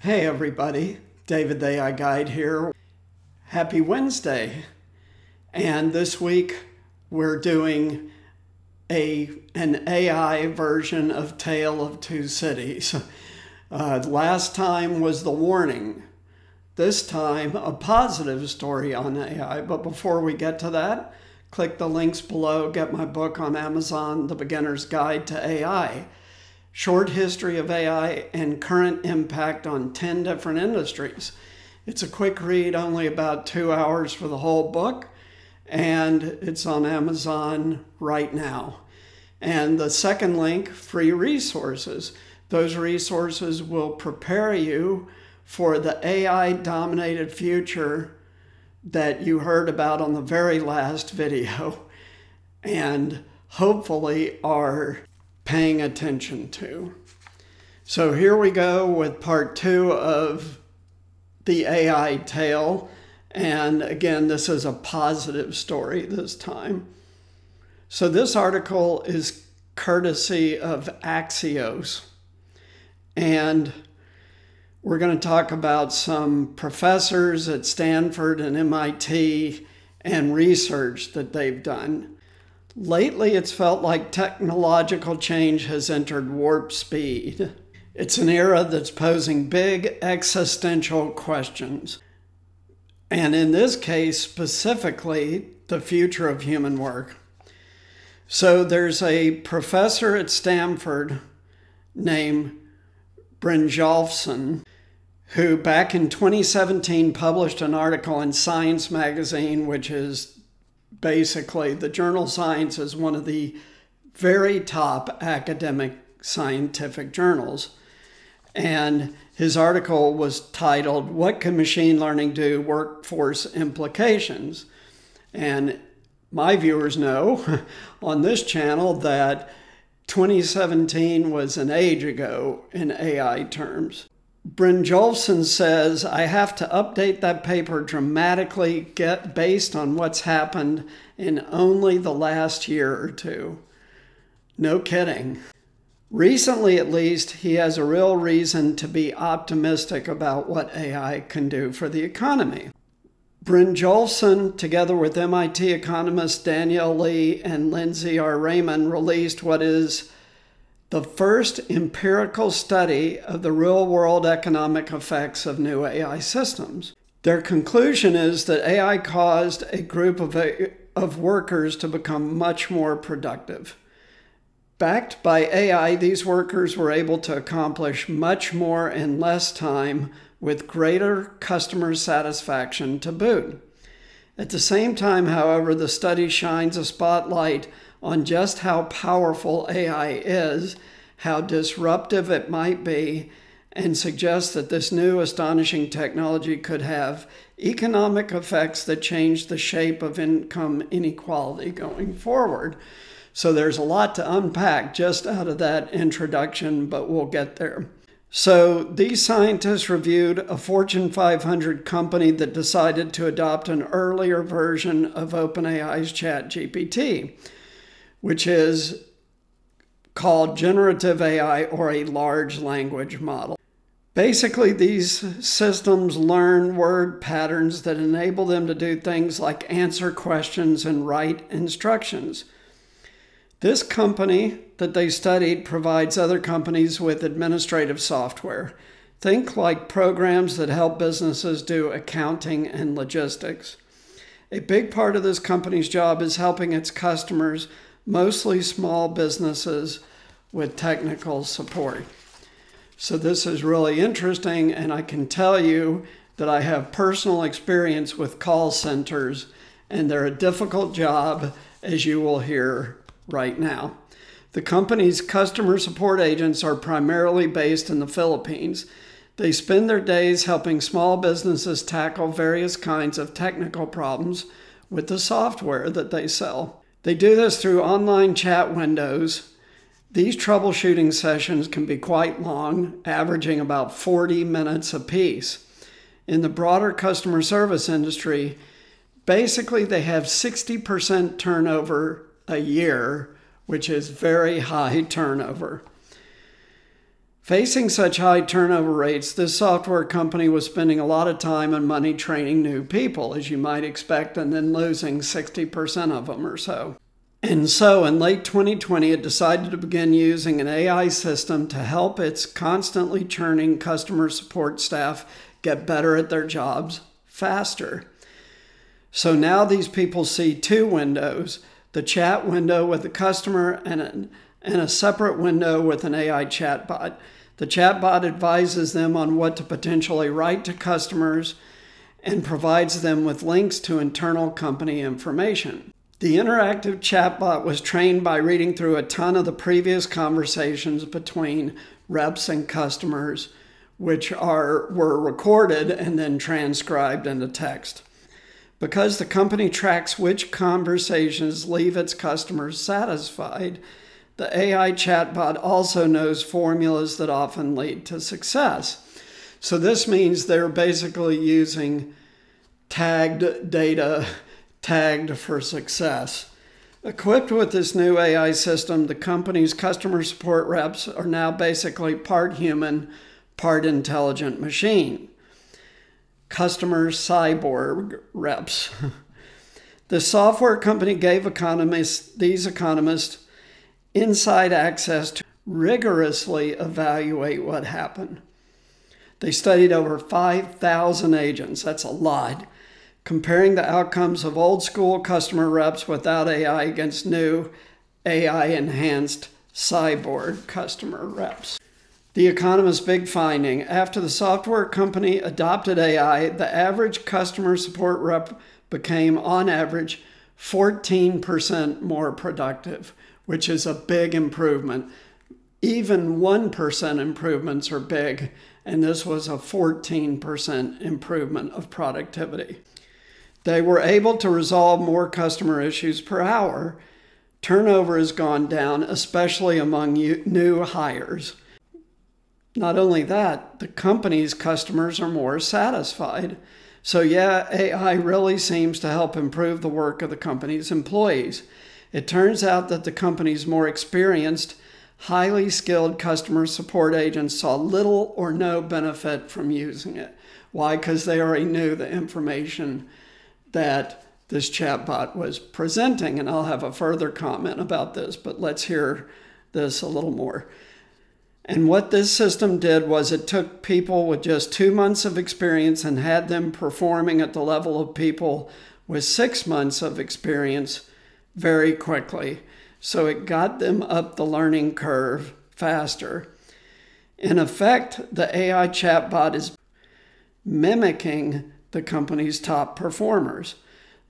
Hey everybody, David the AI Guide here. Happy Wednesday. And this week we're doing an AI version of Tale of Two Cities. Last time was the warning. This time a positive story on AI. But before we get to that, click the links below, get my book on Amazon, The Beginner's Guide to AI. Short history of AI and current impact on 10 different industries. It's a quick read, only about 2 hours for the whole book, and it's on Amazon right now. And the second link, free resources. Those resources will prepare you for the AI-dominated future that you heard about on the very last video, and hopefully are paying attention to. So here we go with part 2 of the AI tale. And again, this is a positive story this time. So this article is courtesy of Axios. And we're going to talk about some professors at Stanford and MIT and research that they've done. Lately, it's felt like technological change has entered warp speed. It's an era that's posing big existential questions. And in this case, specifically, the future of human work. So there's a professor at Stanford named Brynjolfsson, who back in 2017 published an article in Science magazine, which is basically, the journal Science is one of the very top academic scientific journals. And his article was titled, "What Can Machine Learning Do? Workforce Implications?" And my viewers know on this channel that 2017 was an age ago in AI terms. Brynjolfsson says, "I have to update that paper dramatically based on what's happened in only the last year or two." No kidding. Recently, at least, he has a real reason to be optimistic about what AI can do for the economy. Brynjolfsson, together with MIT economists Danielle Lee and Lindsay R. Raymond, released what is the first empirical study of the real-world economic effects of new AI systems. Their conclusion is that AI caused a group of workers to become much more productive. Backed by AI, these workers were able to accomplish much more in less time with greater customer satisfaction to boot. At the same time, however, the study shines a spotlight on just how powerful AI is, how disruptive it might be, and suggests that this new astonishing technology could have economic effects that change the shape of income inequality going forward. So there's a lot to unpack just out of that introduction, but we'll get there. So these scientists reviewed a Fortune 500 company that decided to adopt an earlier version of OpenAI's ChatGPT, which is called generative AI, or a large language model. Basically, these systems learn word patterns that enable them to do things like answer questions and write instructions. This company that they studied provides other companies with administrative software. Think like programs that help businesses do accounting and logistics. A big part of this company's job is helping its customers, mostly small businesses, with technical support. So this is really interesting, and I can tell you that I have personal experience with call centers, and they're a difficult job, as you will hear right now. The company's customer support agents are primarily based in the Philippines. They spend their days helping small businesses tackle various kinds of technical problems with the software that they sell. They do this through online chat windows. These troubleshooting sessions can be quite long, averaging about 40 minutes apiece. In the broader customer service industry, basically they have 60% turnover a year, which is very high turnover. Facing such high turnover rates, this software company was spending a lot of time and money training new people, as you might expect, and then losing 60% of them or so. And so in late 2020, it decided to begin using an AI system to help its constantly churning customer support staff get better at their jobs faster. So now these people see two windows, the chat window with the customer and a separate window with an AI chatbot. The chatbot advises them on what to potentially write to customers and provides them with links to internal company information. The interactive chatbot was trained by reading through a ton of the previous conversations between reps and customers, which were recorded and then transcribed into text. Because the company tracks which conversations leave its customers satisfied, the AI chatbot also knows formulas that often lead to success. So this means they're basically using tagged data, tagged for success. Equipped with this new AI system, the company's customer support reps are now basically part human, part intelligent machine. Customer cyborg reps. The software company gave these economists inside access to rigorously evaluate what happened. They studied over 5,000 agents, that's a lot, comparing the outcomes of old school customer reps without AI against new AI-enhanced cyborg customer reps. The economist's big finding: after the software company adopted AI, the average customer support rep became, on average, 14% more productive, which is a big improvement. Even 1% improvements are big, and this was a 14% improvement of productivity. They were able to resolve more customer issues per hour. Turnover has gone down, especially among new hires. Not only that, the company's customers are more satisfied. So yeah, AI really seems to help improve the work of the company's employees. It turns out that the company's more experienced, highly skilled customer support agents saw little or no benefit from using it. Why? Because they already knew the information that this chatbot was presenting. And I'll have a further comment about this, but let's hear this a little more. And what this system did was it took people with just 2 months of experience and had them performing at the level of people with 6 months of experience very quickly. So it got them up the learning curve faster. In effect, the AI chatbot is mimicking the company's top performers.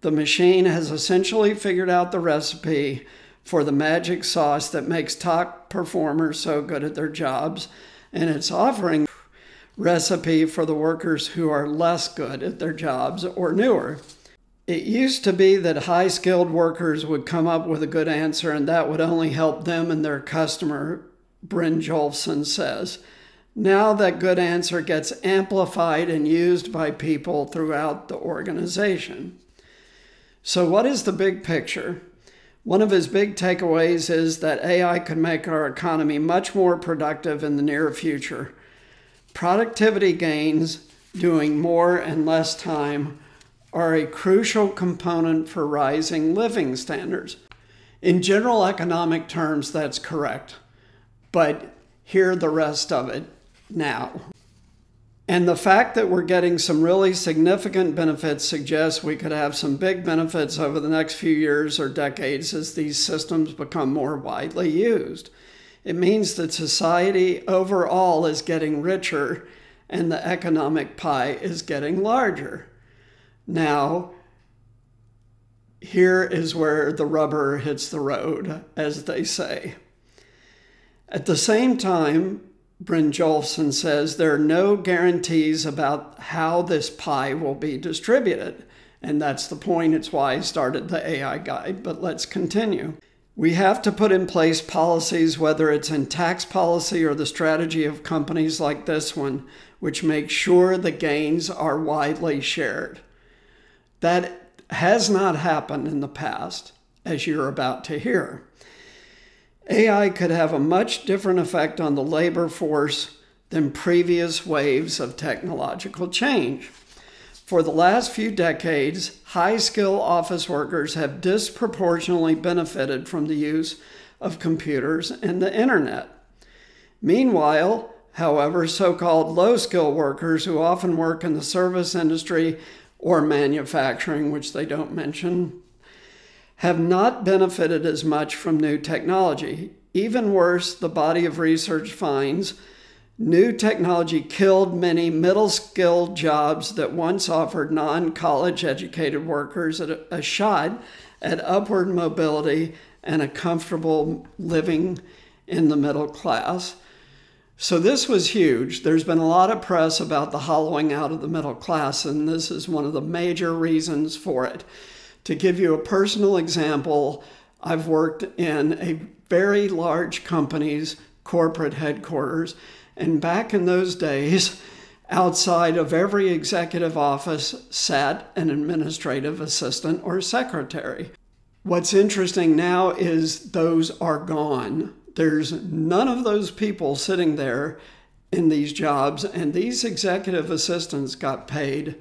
The machine has essentially figured out the recipe for the magic sauce that makes top performers so good at their jobs, and it's offering a recipe for the workers who are less good at their jobs or newer. It used to be that high-skilled workers would come up with a good answer, and that would only help them and their customer, Brynjolfsson says. Now that good answer gets amplified and used by people throughout the organization. So what is the big picture? One of his big takeaways is that AI could make our economy much more productive in the near future. Productivity gains, doing more in less time, are a crucial component for rising living standards. In general economic terms, that's correct, but hear the rest of it now. And the fact that we're getting some really significant benefits suggests we could have some big benefits over the next few years or decades as these systems become more widely used. It means that society overall is getting richer and the economic pie is getting larger. Now, here is where the rubber hits the road, as they say. At the same time, Brynjolfsson says there are no guarantees about how this pie will be distributed. And that's the point. It's why I started the AI guide. But let's continue. We have to put in place policies, whether it's in tax policy or the strategy of companies like this one, which make sure the gains are widely shared. That has not happened in the past, as you're about to hear. AI could have a much different effect on the labor force than previous waves of technological change. For the last few decades, high-skill office workers have disproportionately benefited from the use of computers and the internet. Meanwhile, however, so-called low-skill workers who often work in the service industry or manufacturing, which they don't mention, have not benefited as much from new technology. Even worse, the body of research finds new technology killed many middle-skilled jobs that once offered non-college educated workers a shot at upward mobility and a comfortable living in the middle class. So this was huge. There's been a lot of press about the hollowing out of the middle class, and this is one of the major reasons for it. To give you a personal example, I've worked in a very large company's corporate headquarters, and back in those days, outside of every executive office sat an administrative assistant or secretary. What's interesting now is those are gone. There's none of those people sitting there in these jobs, and these executive assistants got paid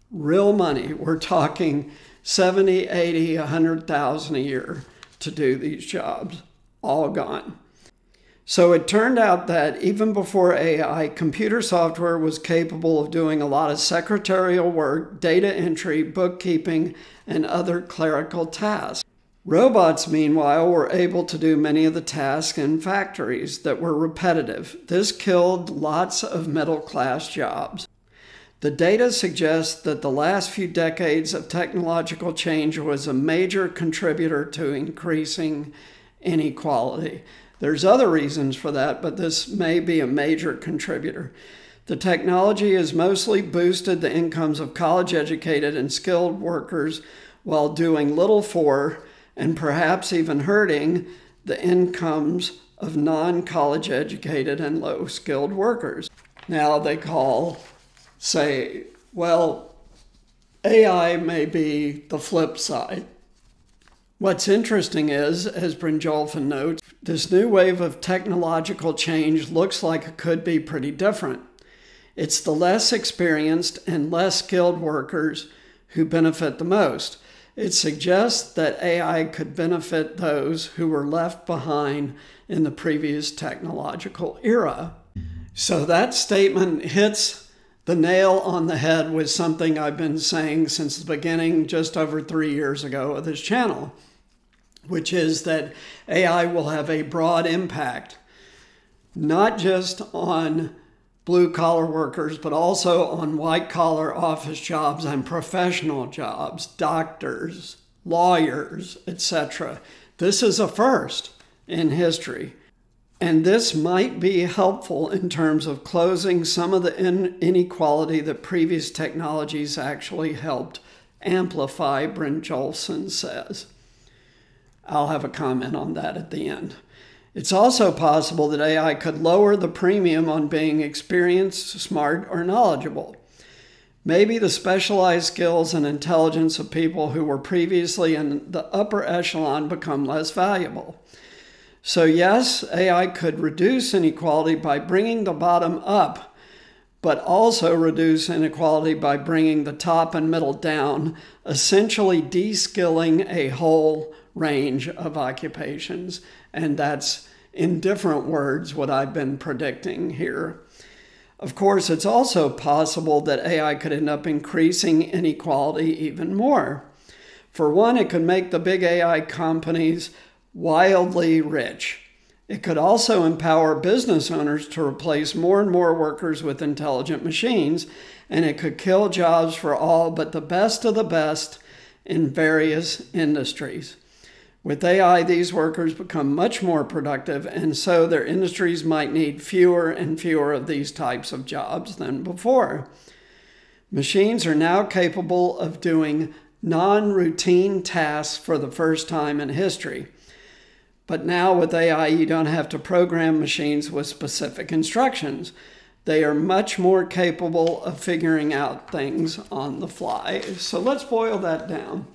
real money. We're talking 70, 80, 100,000 a year to do these jobs, all gone. So it turned out that even before AI, computer software was capable of doing a lot of secretarial work, data entry, bookkeeping, and other clerical tasks. Robots, meanwhile, were able to do many of the tasks in factories that were repetitive. This killed lots of middle-class jobs. The data suggests that the last few decades of technological change was a major contributor to increasing inequality. There's other reasons for that, but this may be a major contributor. The technology has mostly boosted the incomes of college-educated and skilled workers while doing little for, and perhaps even hurting, the incomes of non-college educated and low-skilled workers. Now they say, well, AI may be the flip side. What's interesting is, as Brynjolfsson notes, this new wave of technological change looks like it could be pretty different. It's the less experienced and less skilled workers who benefit the most. It suggests that AI could benefit those who were left behind in the previous technological era. So that statement hits the nail on the head with something I've been saying since the beginning, just over 3 years ago, of this channel, which is that AI will have a broad impact, not just on blue-collar workers, but also on white-collar office jobs and professional jobs, doctors, lawyers, etc. This is a first in history. And this might be helpful in terms of closing some of the inequality that previous technologies actually helped amplify, Brynjolfsson says. I'll have a comment on that at the end. It's also possible that AI could lower the premium on being experienced, smart, or knowledgeable. Maybe the specialized skills and intelligence of people who were previously in the upper echelon become less valuable. So yes, AI could reduce inequality by bringing the bottom up, but also reduce inequality by bringing the top and middle down, essentially de-skilling a whole range of occupations. And that's, in different words, what I've been predicting here. Of course, it's also possible that AI could end up increasing inequality even more. For one, it could make the big AI companies wildly rich. It could also empower business owners to replace more and more workers with intelligent machines, and it could kill jobs for all but the best of the best in various industries. With AI, these workers become much more productive, and so their industries might need fewer and fewer of these types of jobs than before. Machines are now capable of doing non-routine tasks for the first time in history. But now with AI, you don't have to program machines with specific instructions. They are much more capable of figuring out things on the fly. So let's boil that down.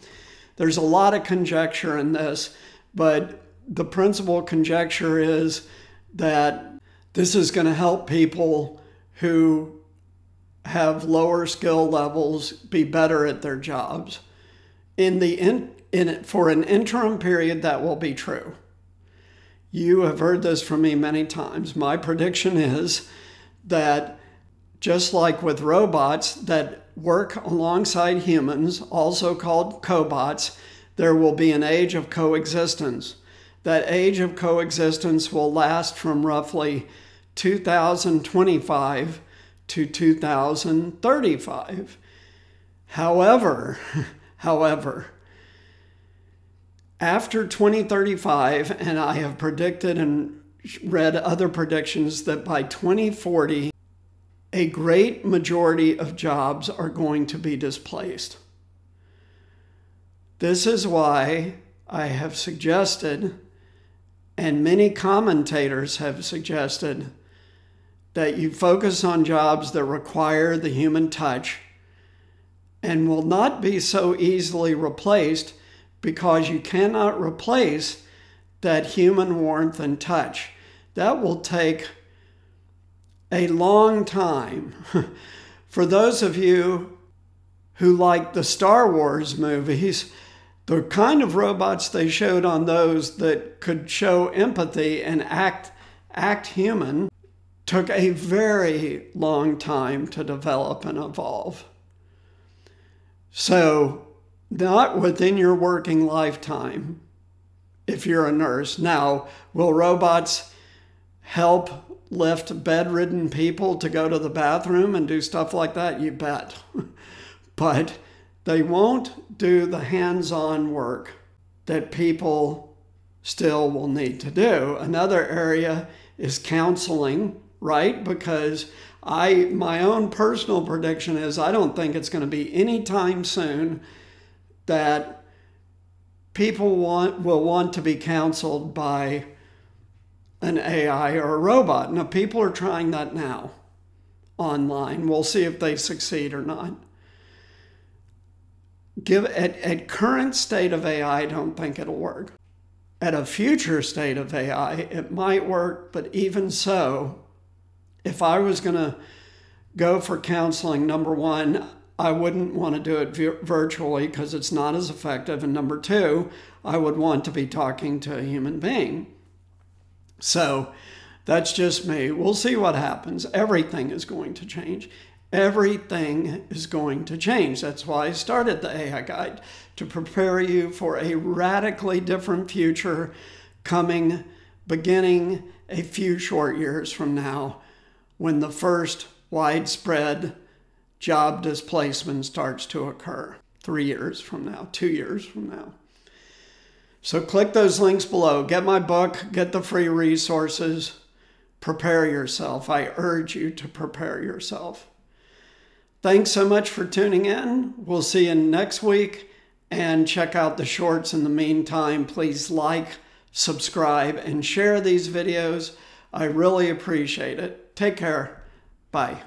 There's a lot of conjecture in this, but the principal conjecture is that this is going to help people who have lower skill levels be better at their jobs. For an interim period, that will be true. You have heard this from me many times. My prediction is that just like with robots that work alongside humans, also called cobots, there will be an age of coexistence. That age of coexistence will last from roughly 2025 to 2035. However, after 2035, and I have predicted and read other predictions that by 2040, a great majority of jobs are going to be displaced. This is why I have suggested, and many commentators have suggested, that you focus on jobs that require the human touch and will not be so easily replaced, because you cannot replace that human warmth and touch. That will take a long time. For those of you who like the Star Wars movies, the kind of robots they showed on those that could show empathy and act human took a very long time to develop and evolve. So, not within your working lifetime, if you're a nurse. Now, will robots help lift bedridden people to go to the bathroom and do stuff like that? You bet. But they won't do the hands-on work that people still will need to do. Another area is counseling, right? Because my own personal prediction is I don't think it's going to be any time soon that people will want to be counseled by an AI or a robot. Now, people are trying that now online. We'll see if they succeed or not. At current state of AI, I don't think it'll work. At a future state of AI, it might work, but even so, if I was going to go for counseling, number one, I wouldn't want to do it virtually because it's not as effective. And number two, I would want to be talking to a human being. So that's just me. We'll see what happens. Everything is going to change. Everything is going to change. That's why I started the AI Guide, to prepare you for a radically different future beginning a few short years from now, when the first widespread job displacement starts to occur. 3 years from now, 2 years from now. So click those links below. Get my book, get the free resources, prepare yourself. I urge you to prepare yourself. Thanks so much for tuning in. We'll see you next week, and check out the shorts in the meantime. Please like, subscribe, and share these videos. I really appreciate it. Take care. Bye.